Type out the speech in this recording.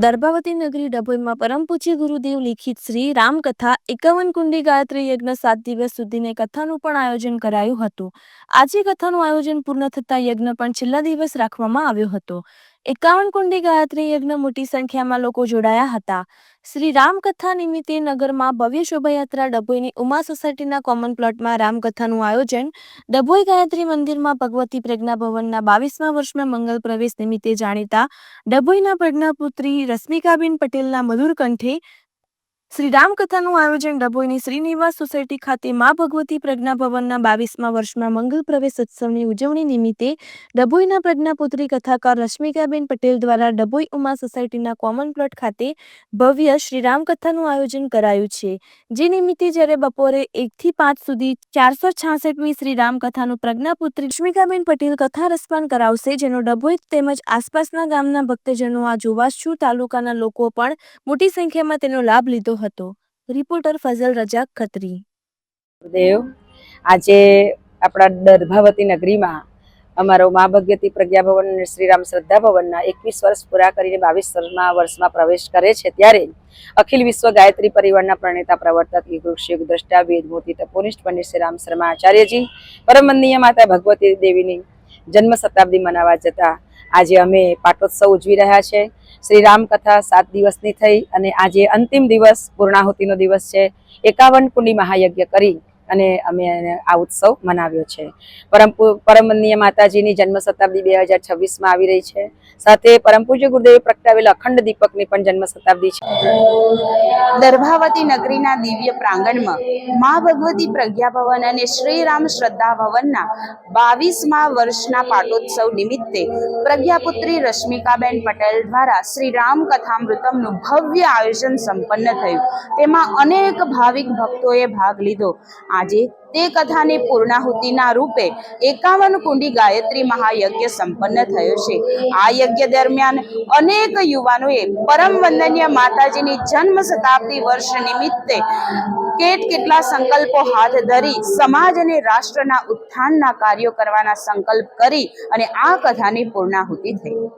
દર્ભાવતી નગરી ડભોઈમાં પરમ પૂજ્ય ગુરુદેવ લિખિત શ્રી રામકથા 51 કુંડી ગાયત્રી યજ્ઞ 7 દિવસ સુધીની કથાનું પણ આયોજન કરાયું હતું। આજે કથાનું આયોજન પૂર્ણ થતા યજ્ઞ પણ છેલ્લા દિવસ રાખવામાં આવ્યો હતો। 51 કુંડી ગાયત્રી યજ્ઞ મોટી સંખ્યામાં લોકો જોડાયા હતા। શ્રી રામકથા નિમિત્તે નગરમાં ભવ્ય શોભાયાત્રા ડભોઈની ઉમા સોસાયટીના કોમન પ્લોટમાં રામકથાનું આયોજન ડભોઈ ગાયત્રી મંદિરમાં ભગવતી પ્રજ્ઞા ભવનના 22મા વર્ષમાં મંગલ પ્રવેશ નિમિત્તે જાણીતા ડભોઈના પ્રજ્ઞાપુત્રી રશ્મિકાબેન પટેલના મધુર કંઠે શ્રી રામકથાનું આયોજન ડભોઈની શ્રીનિવાસ સોસાયટી ખાતે મા ભગવતી પ્રજ્ઞા ભવનના 22મા વર્ષમાં મંગલ પ્રવેશ ઉત્સવની ઉજવણી નિમિત્તે ડભોઈના પ્રજ્ઞાપુત્રી કથાકાર રશ્મિકાબેન પટેલ દ્વારા ડભોઈ ઉમા સોસાયટીના કોમન પ્લોટ ખાતે ભવ્ય શ્રી રામકથાનું આયોજન કરાયું છે। જે નિમિત્તે જ્યારે બપોરે 1 થી 5 સુધી 466મી શ્રી રામકથાનું પ્રજ્ઞાપુત્રી રશ્મિકાબેન પટેલ કથા રસપાન કરાવશે, જેનો ડભોઈ તેમજ આસપાસના ગામના ભક્તજનો આ જોવાછુ તાલુકાના લોકો પણ મોટી સંખ્યામાં તેનો લાભ લીધો હતો। રિપોર્ટર ફઝલ રજાક ખત્રી। દેવ આજે આપણા દર્ભાવતી નગરીમાં અમારો મા ભગવતી પ્રજ્ઞા ભવન અને શ્રીરામ શ્રદ્ધા ભવનના 21 વર્ષ પૂરા કરીને 22મા વર્ષમાં પ્રવેશ કરે છે, ત્યારે અખિલ વિશ્વ ગાયત્રી પરિવારના પ્રણેતા પ્રવર્તક યુગ દ્રષ્ટા વેદમૂર્તિ તપોનિષ્ઠ પંડિત શ્રી રામ શર્મા આચાર્યજી પરમ વંદનીય માતા ભગવતી દેવીની જન્મ શતાબ્દી મનાવવા જતા આજે અમે પાટોત્સવ ઉજવી રહ્યા છે। શ્રી રામ કથા 7 દિવસની થઈ અને આજે અંતિમ દિવસ પૂર્ણાહુતિનો દિવસ છે। 51 કુંડી મહાયજ્ઞ કરી અને અમે આ ઉત્સવ મનાવ્યો છે। પરમ વંદનીય માતાજીની જન્મ શતાબ્દી 2026માં આવી રહી છે, સાથે પરમ પૂજ્ય ગુરુદેવે પ્રગટાવેલા અખંડ દીપકની પણ જન્મ શતાબ્દી છે। દર્ભાવતી નગરીના દિવ્ય પ્રાંગણમાં મા ભગવતી પ્રજ્ઞા ભવન અને શ્રીરામ શ્રદ્ધા ભવનના 22મા વર્ષના પાટોત્સવ નિમિત્તે પ્રજ્ઞાપુત્રી રશ્મિકાબેન પટેલ દ્વારા શ્રી રામ કથામૃતમનું ભવ્ય આયોજન સંપન્ન થયું। તેમાં અનેક ભાવિક ભક્તોએ ભાગ લીધો। આજે તે કથાની પૂર્ણાહુતિના રૂપે 51 કુંડી ગાયત્રી મહાયજ્ઞ સંપન્ન થયો છે। આ યજ્ઞ દરમિયાન અનેક યુવાનોએ પરમ વંદનીય માતાજીની જન્મ શતાબ્દી વર્ષ નિમિત્તે કેટલા સંકલ્પો હાથ ધરી સમાજ અને રાષ્ટ્રના ઉત્થાનના કાર્યો કરવાના સંકલ્પ કરી અને આ કથાની પૂર્ણાહુતિ થઈ।